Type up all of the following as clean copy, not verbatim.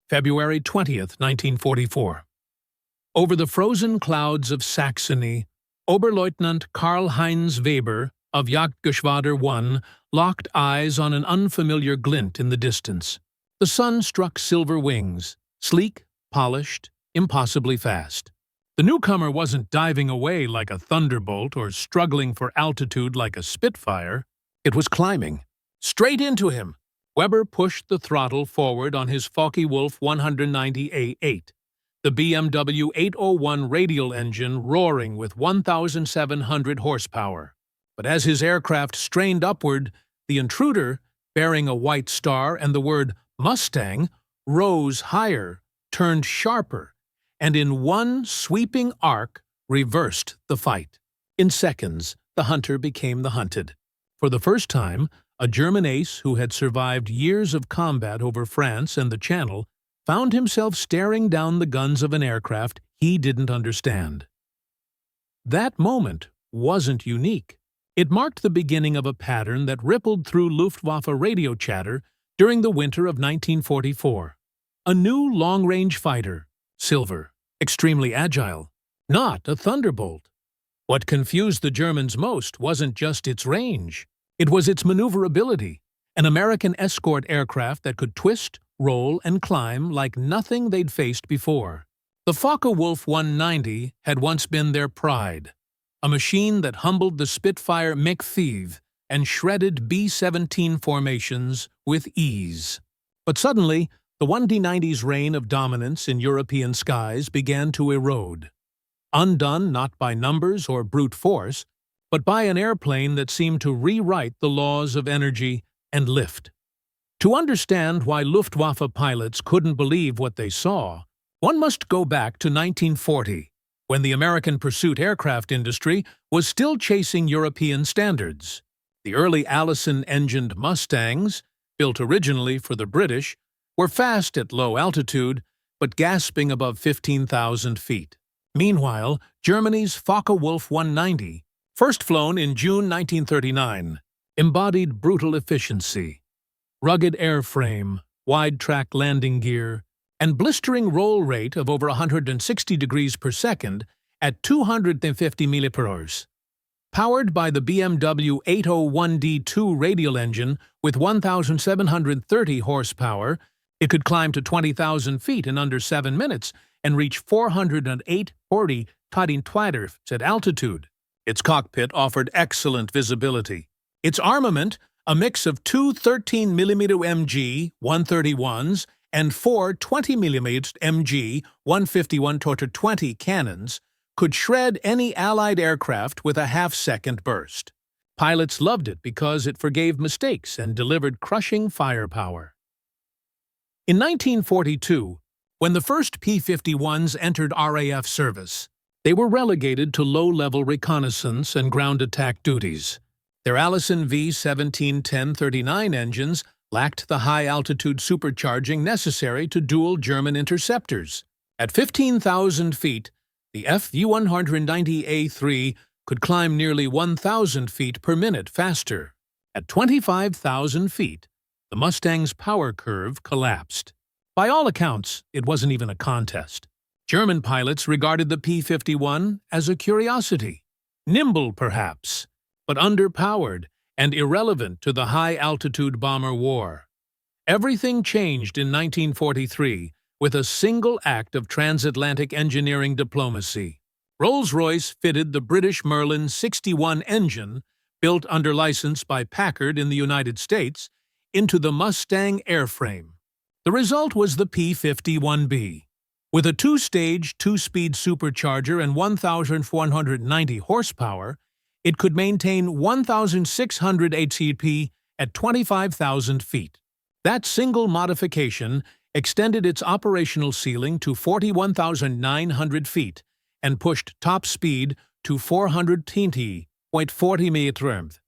February 20th, 1944. Over the frozen clouds of Saxony, Oberleutnant Karl-Heinz Weber of Jagdgeschwader 1 locked eyes on an unfamiliar glint in the distance. The sun struck silver wings, sleek, polished, impossibly fast. The newcomer wasn't diving away like a thunderbolt or struggling for altitude like a Spitfire. It was climbing. Straight into him. Weber pushed the throttle forward on his Fw-190 A8, the BMW 801 radial engine roaring with 1,700 horsepower. But as his aircraft strained upward, the intruder, bearing a white star and the word Mustang, rose higher, turned sharper, and in one sweeping arc reversed the fight. In seconds, the hunter became the hunted. For the first time, a German ace who had survived years of combat over France and the Channel found himself staring down the guns of an aircraft he didn't understand. That moment wasn't unique. It marked the beginning of a pattern that rippled through Luftwaffe radio chatter during the winter of 1944. A new long-range fighter, silver, extremely agile, not a thunderbolt. What confused the Germans most wasn't just its range. It was its maneuverability, an American escort aircraft that could twist, roll, and climb like nothing they'd faced before. The Fw-190 had once been their pride, a machine that humbled the Spitfire MiG-5 and shredded B-17 formations with ease. But suddenly, the 1D-90's reign of dominance in European skies began to erode. Undone not by numbers or brute force, but by an airplane that seemed to rewrite the laws of energy and lift. To understand why Luftwaffe pilots couldn't believe what they saw, one must go back to 1940, when the American pursuit aircraft industry was still chasing European standards. The early Allison-engined Mustangs, built originally for the British, were fast at low altitude, but gasping above 15,000 feet. Meanwhile, Germany's Focke-Wulf 190, first flown in June 1939, embodied brutal efficiency. Rugged airframe, wide-track landing gear, and blistering roll rate of over 160 degrees per second at 250 mph. Powered by the BMW 801D2 radial engine with 1,730 horsepower, it could climb to 20,000 feet in under 7 minutes and reach 408.40 Todentweider at altitude. Its cockpit offered excellent visibility. Its armament, a mix of two 13mm MG 131s and four 20mm MG 151-20 cannons, could shred any Allied aircraft with a half-second burst. Pilots loved it because it forgave mistakes and delivered crushing firepower. In 1942, when the first P-51s entered RAF service, they were relegated to low-level reconnaissance and ground attack duties. Their Allison V-17-1039 engines lacked the high-altitude supercharging necessary to duel German interceptors. At 15,000 feet, the Fv-190A3 could climb nearly 1,000 feet per minute faster. At 25,000 feet, the Mustang's power curve collapsed. By all accounts, it wasn't even a contest. German pilots regarded the P-51 as a curiosity. Nimble, perhaps, but underpowered and irrelevant to the high-altitude bomber war. Everything changed in 1943 with a single act of transatlantic engineering diplomacy. Rolls-Royce fitted the British Merlin 61 engine, built under license by Packard in the United States, into the Mustang airframe. The result was the P-51B. With a two-stage, two-speed supercharger and 1,490 horsepower, it could maintain 1,600 HP at 25,000 feet. That single modification extended its operational ceiling to 41,900 feet and pushed top speed to 420.40 meters.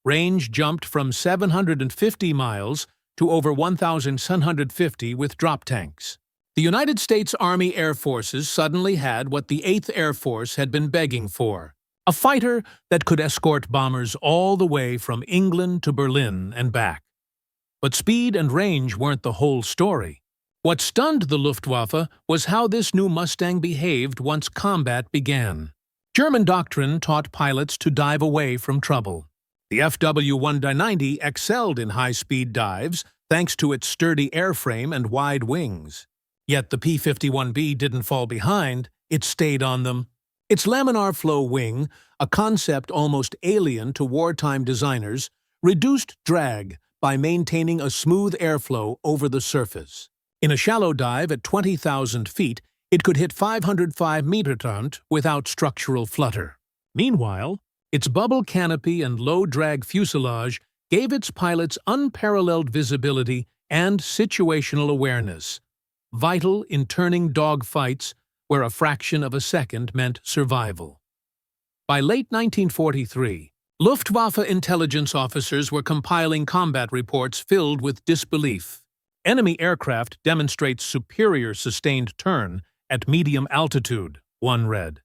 Range jumped from 750 miles to over 1,750 with drop tanks. The United States Army Air Forces suddenly had what the 8th Air Force had been begging for: a fighter that could escort bombers all the way from England to Berlin and back. But speed and range weren't the whole story. What stunned the Luftwaffe was how this new Mustang behaved once combat began. German doctrine taught pilots to dive away from trouble. The Fw-190 excelled in high-speed dives thanks to its sturdy airframe and wide wings. Yet the P-51B didn't fall behind, it stayed on them. Its laminar-flow wing, a concept almost alien to wartime designers, reduced drag by maintaining a smooth airflow over the surface. In a shallow dive at 20,000 feet, it could hit 505 meter without structural flutter. Meanwhile, its bubble canopy and low-drag fuselage gave its pilots unparalleled visibility and situational awareness, vital in turning dogfights where a fraction of a second meant survival. By late 1943, Luftwaffe intelligence officers were compiling combat reports filled with disbelief. Enemy aircraft demonstrate superior sustained turn at medium altitude, one read.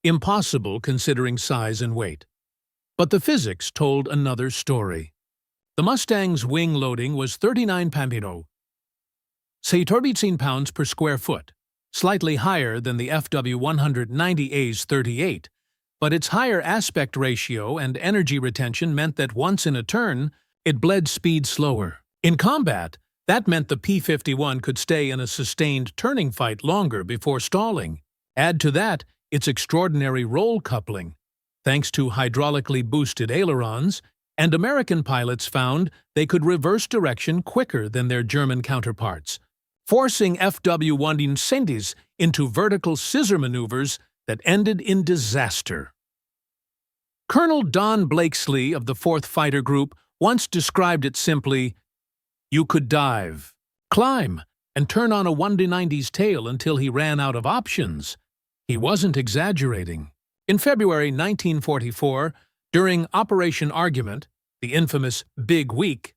Impossible considering size and weight. But the physics told another story. The Mustang's wing loading was 39 lbs, say 13 pounds per square foot, slightly higher than the Fw-190A's 38, but its higher aspect ratio and energy retention meant that once in a turn, it bled speed slower. In combat, that meant the P-51 could stay in a sustained turning fight longer before stalling. Add to that its extraordinary roll coupling, thanks to hydraulically boosted ailerons, and American pilots found they could reverse direction quicker than their German counterparts, forcing Fw-190s into vertical scissor maneuvers that ended in disaster. Colonel Don Blakesley of the 4th Fighter Group once described it simply, "You could dive, climb, and turn on a 190's tail until he ran out of options." He wasn't exaggerating. In February 1944, during Operation Argument, the infamous Big Week,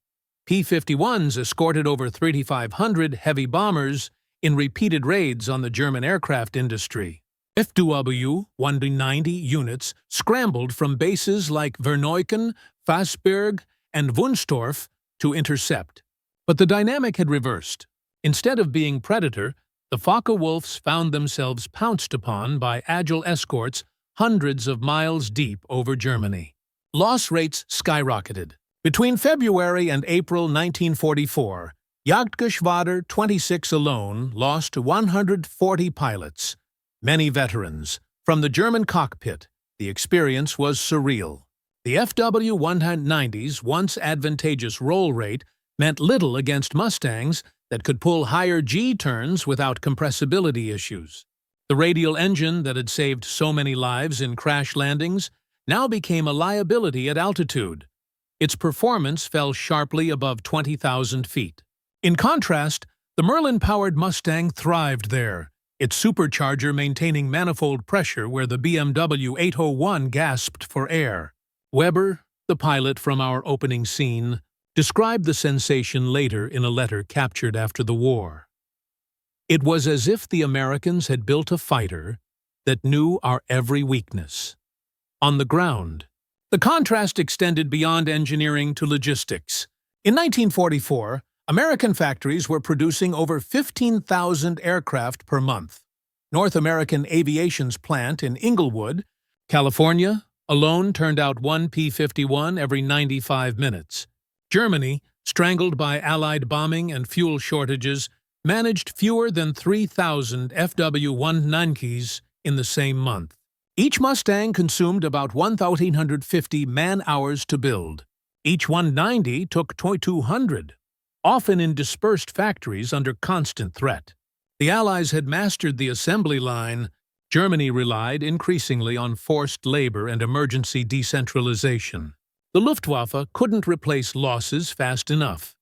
P-51s escorted over 3,500 heavy bombers in repeated raids on the German aircraft industry. Fw-190 units scrambled from bases like Verneuken, Fassberg, and Wunstorf to intercept. But the dynamic had reversed. Instead of being predator, the Focke-Wulfs found themselves pounced upon by agile escorts hundreds of miles deep over Germany. Loss rates skyrocketed. Between February and April 1944, Jagdgeschwader 26 alone lost 140 pilots, many veterans. From the German cockpit, the experience was surreal. The Fw-190's once advantageous roll rate meant little against Mustangs that could pull higher G-turns without compressibility issues. The radial engine that had saved so many lives in crash landings now became a liability at altitude. Its performance fell sharply above 20,000 feet. In contrast, the Merlin-powered Mustang thrived there, its supercharger maintaining manifold pressure where the BMW 801 gasped for air. Weber, the pilot from our opening scene, described the sensation later in a letter captured after the war. "It was as if the Americans had built a fighter that knew our every weakness." On the ground, the contrast extended beyond engineering to logistics. In 1944, American factories were producing over 15,000 aircraft per month. North American Aviation's plant in Inglewood, California, alone turned out one P-51 every 95 minutes. Germany, strangled by Allied bombing and fuel shortages, managed fewer than 3,000 Fw-190s in the same month. Each Mustang consumed about 1,850 man-hours to build. Each 190 took 200, often in dispersed factories under constant threat. The Allies had mastered the assembly line. Germany relied increasingly on forced labor and emergency decentralization. The Luftwaffe couldn't replace losses fast enough.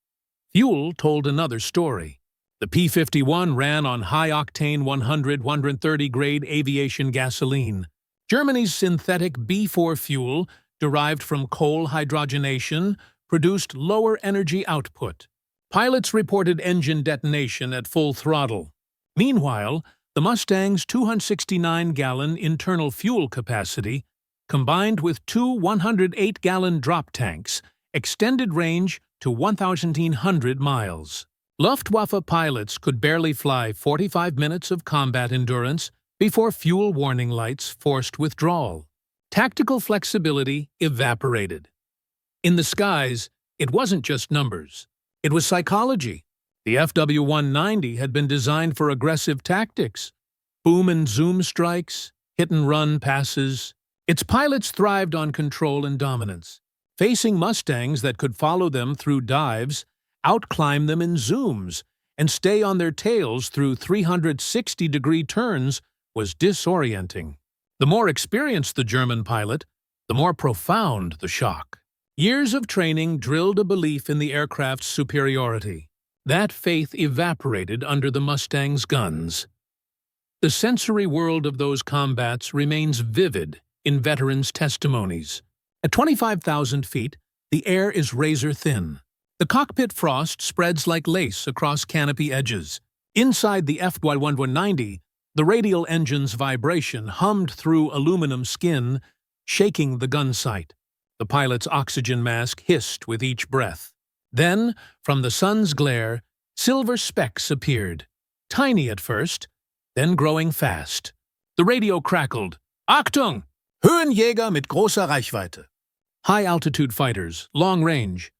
Fuel told another story. The P-51 ran on high-octane 100-130 grade aviation gasoline. Germany's synthetic B4 fuel, derived from coal hydrogenation, produced lower energy output. Pilots reported engine detonation at full throttle. Meanwhile, the Mustang's 269-gallon internal fuel capacity, combined with two 108-gallon drop tanks, extended range to 1,800 miles. Luftwaffe pilots could barely fly 45 minutes of combat endurance before fuel warning lights forced withdrawal. Tactical flexibility evaporated. In the skies, it wasn't just numbers. It was psychology. The Fw-190 had been designed for aggressive tactics, boom and zoom strikes, hit-and-run passes. Its pilots thrived on control and dominance. Facing Mustangs that could follow them through dives, outclimb them in zooms, and stay on their tails through 360-degree turns was disorienting. The more experienced the German pilot, the more profound the shock. Years of training drilled a belief in the aircraft's superiority. That faith evaporated under the Mustang's guns. The sensory world of those combats remains vivid in veterans' testimonies. At 25,000 feet, the air is razor-thin. The cockpit frost spreads like lace across canopy edges. Inside the Fw-190, the radial engine's vibration hummed through aluminum skin, shaking the gun sight. The pilot's oxygen mask hissed with each breath. Then, from the sun's glare, silver specks appeared. Tiny at first, then growing fast. The radio crackled. Achtung! Höhenjäger mit großer Reichweite. High-altitude fighters, long range.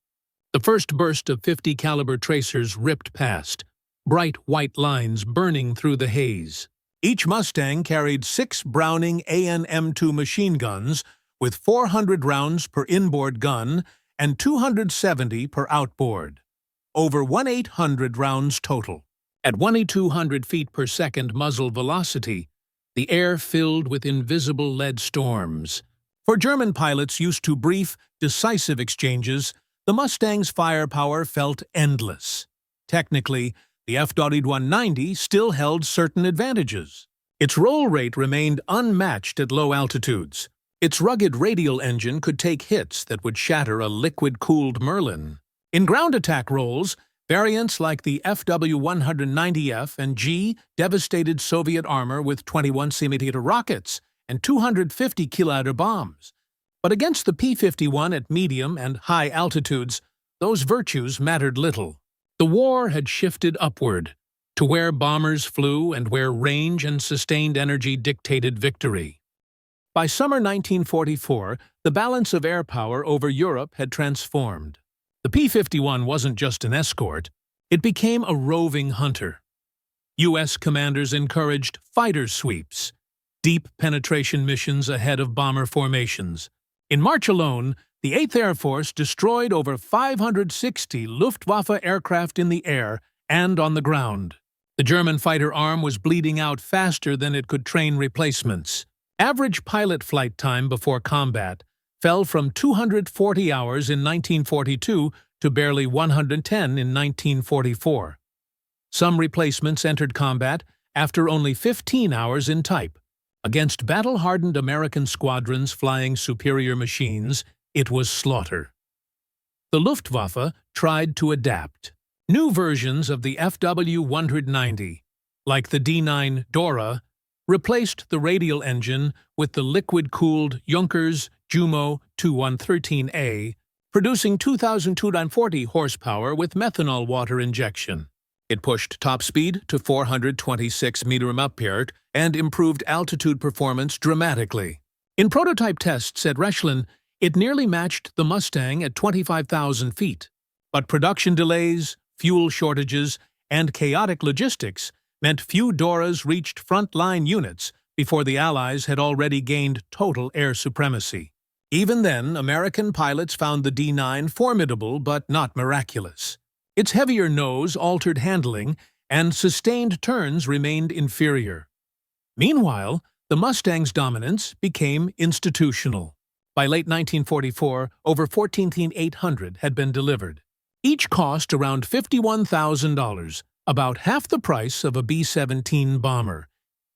The first burst of 50 caliber tracers ripped past, bright white lines burning through the haze. Each Mustang carried 6 Browning AN-M2 machine guns with 400 rounds per inboard gun and 270 per outboard. Over 1,800 rounds total. At 2,200 feet per second muzzle velocity, the air filled with invisible lead storms. For German pilots used to brief, decisive exchanges, the Mustang's firepower felt endless. Technically, the Fw-190 still held certain advantages. Its roll rate remained unmatched at low altitudes. Its rugged radial engine could take hits that would shatter a liquid-cooled Merlin. In ground attack rolls, variants like the Fw-190F and G devastated Soviet armor with 21cm rockets and 250 kilo bombs. But against the P-51 at medium and high altitudes, those virtues mattered little. The war had shifted upward, to where bombers flew and where range and sustained energy dictated victory. By summer 1944, the balance of air power over Europe had transformed. The P-51 wasn't just an escort, it became a roving hunter. U.S. commanders encouraged fighter sweeps, deep penetration missions ahead of bomber formations. In March alone, the 8th Air Force destroyed over 560 Luftwaffe aircraft in the air and on the ground. The German fighter arm was bleeding out faster than it could train replacements. Average pilot flight time before combat fell from 240 hours in 1942 to barely 110 in 1944. Some replacements entered combat after only 15 hours in type. Against battle-hardened American squadrons flying superior machines, it was slaughter. The Luftwaffe tried to adapt. New versions of the Fw-190, like the D9 Dora, replaced the radial engine with the liquid-cooled Junkers Jumo 2113A, producing 2,240 horsepower with methanol water injection. It pushed top speed to 426 mph and improved altitude performance dramatically. In prototype tests at Rechlin, it nearly matched the Mustang at 25,000 feet. But production delays, fuel shortages, and chaotic logistics meant few Doras reached front-line units before the Allies had already gained total air supremacy. Even then, American pilots found the D9 formidable but not miraculous. Its heavier nose altered handling, and sustained turns remained inferior. Meanwhile, the Mustang's dominance became institutional. By late 1944, over 14,800 had been delivered. Each cost around $51,000, about half the price of a B-17 bomber.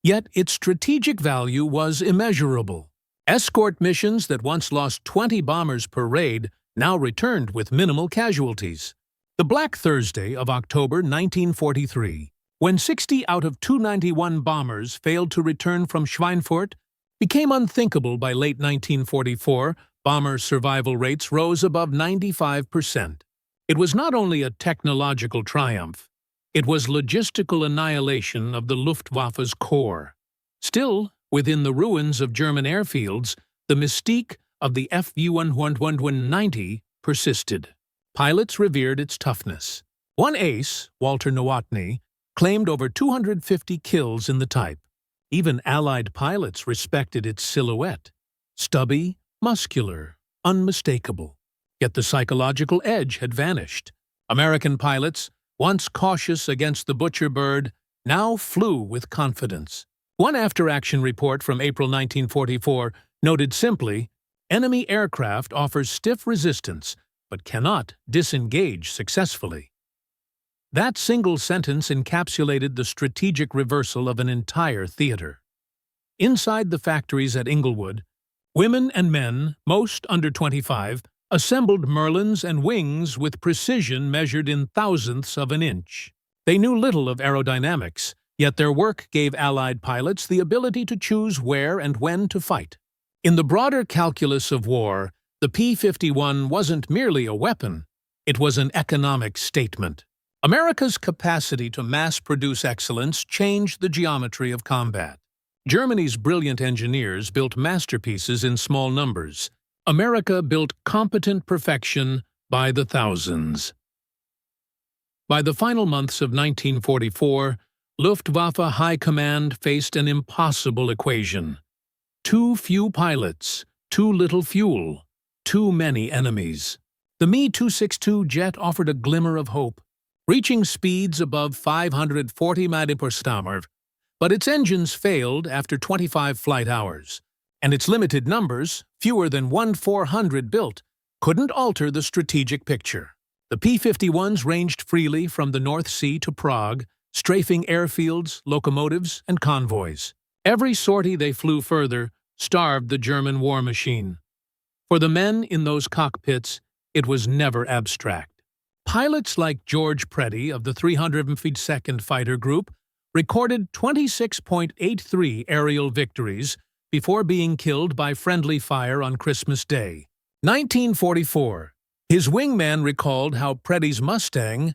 Yet its strategic value was immeasurable. Escort missions that once lost 20 bombers per raid now returned with minimal casualties. The Black Thursday of October 1943, when 60 out of 291 bombers failed to return from Schweinfurt, became unthinkable by late 1944. Bomber survival rates rose above 95%. It was not only a technological triumph, It was logistical annihilation of the Luftwaffe's core. Still, within the ruins of German airfields, the mystique of the Fw-190 persisted. Pilots revered its toughness. One ace, Walter Nowotny, claimed over 250 kills in the type. Even Allied pilots respected its silhouette. Stubby, muscular, unmistakable. Yet the psychological edge had vanished. American pilots, once cautious against the butcher bird, now flew with confidence. One after-action report from April 1944 noted simply, "Enemy aircraft offers stiff resistance, but cannot disengage successfully." That single sentence encapsulated the strategic reversal of an entire theater. Inside the factories at Inglewood, women and men, most under 25, assembled Merlins and wings with precision measured in thousandths of an inch. They knew little of aerodynamics, yet their work gave Allied pilots the ability to choose where and when to fight. In the broader calculus of war, the P-51 wasn't merely a weapon, it was an economic statement. America's capacity to mass-produce excellence changed the geometry of combat. Germany's brilliant engineers built masterpieces in small numbers. America built competent perfection by the thousands. By the final months of 1944, Luftwaffe High Command faced an impossible equation. Too few pilots, too little fuel, too many enemies. The Me-262 jet offered a glimmer of hope, reaching speeds above 540 mph, but its engines failed after 25 flight hours, and its limited numbers, fewer than 1/400 built, couldn't alter the strategic picture. The P-51s ranged freely from the North Sea to Prague, strafing airfields, locomotives, and convoys. Every sortie they flew further starved the German war machine. For the men in those cockpits, it was never abstract. Pilots like George Preddy of the 352nd Fighter Group recorded 26.83 aerial victories before being killed by friendly fire on Christmas Day. 1944. His wingman recalled how Preddy's Mustang,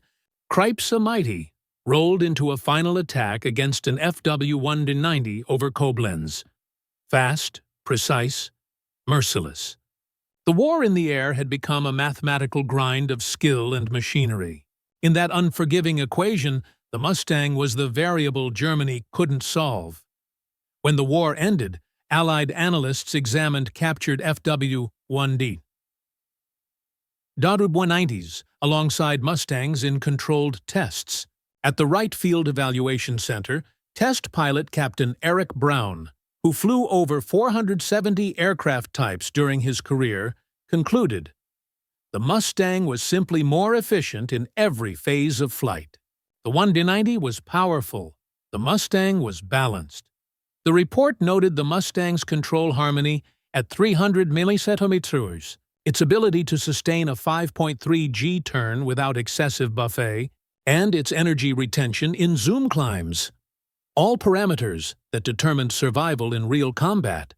Krips-a-Mighty, rolled into a final attack against an Fw-190 over Koblenz. Fast, precise, merciless. The war in the air had become a mathematical grind of skill and machinery. In that unforgiving equation, the Mustang was the variable Germany couldn't solve. When the war ended, Allied analysts examined captured Fw-190s alongside Mustangs in controlled tests. At the Wright Field Evaluation Center, test pilot Captain Eric Brown, who flew over 470 aircraft types during his career, concluded, "The Mustang was simply more efficient in every phase of flight. The 190 was powerful. The Mustang was balanced." The report noted the Mustang's control harmony at 300 millicentimeters, its ability to sustain a 5.3 G turn without excessive buffet, and its energy retention in zoom climbs. All parameters that determined survival in real combat.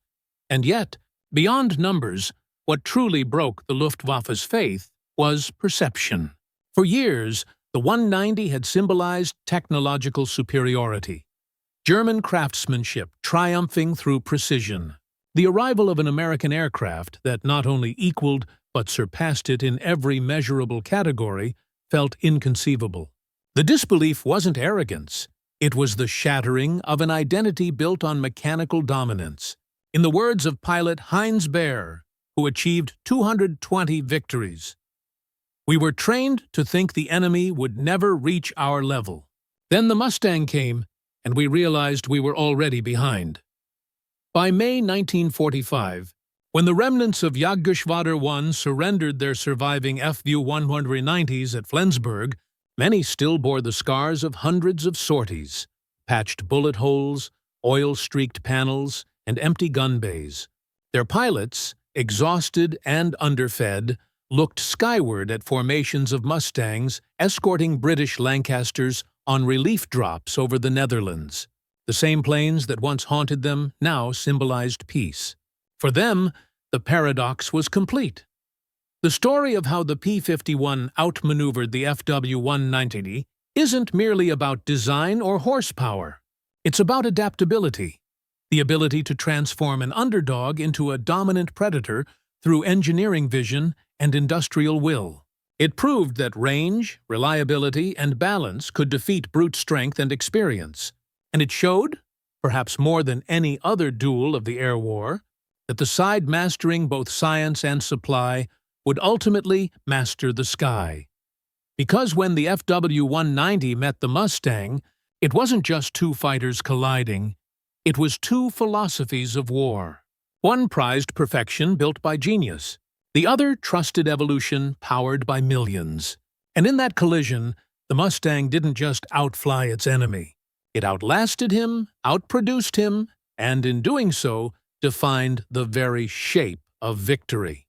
And yet, beyond numbers, what truly broke the Luftwaffe's faith was perception. For years, the 190 had symbolized technological superiority. German craftsmanship triumphing through precision. The arrival of an American aircraft that not only equaled but surpassed it in every measurable category felt inconceivable. The disbelief wasn't arrogance. It was the shattering of an identity built on mechanical dominance. In the words of pilot Heinz Baer, who achieved 220 victories, "We were trained to think the enemy would never reach our level. Then the Mustang came, and we realized we were already behind." By May 1945, when the remnants of Jagdgeschwader 1 surrendered their surviving Fw-190s at Flensburg, many still bore the scars of hundreds of sorties, patched bullet holes, oil-streaked panels, and empty gun bays. Their pilots, exhausted and underfed, looked skyward at formations of Mustangs escorting British Lancasters on relief drops over the Netherlands. The same planes that once haunted them now symbolized peace. For them, the paradox was complete. The story of how the P-51 outmaneuvered the Fw-190 isn't merely about design or horsepower. It's about adaptability, the ability to transform an underdog into a dominant predator through engineering vision and industrial will. It proved that range, reliability, and balance could defeat brute strength and experience, and it showed, perhaps more than any other duel of the air war, that the side mastering both science and supply would ultimately master the sky. Because when the Fw-190 met the Mustang, it wasn't just two fighters colliding, it was two philosophies of war. One prized perfection built by genius, the other trusted evolution powered by millions. And in that collision, the Mustang didn't just outfly its enemy. It outlasted him, outproduced him, and in doing so, defined the very shape of victory.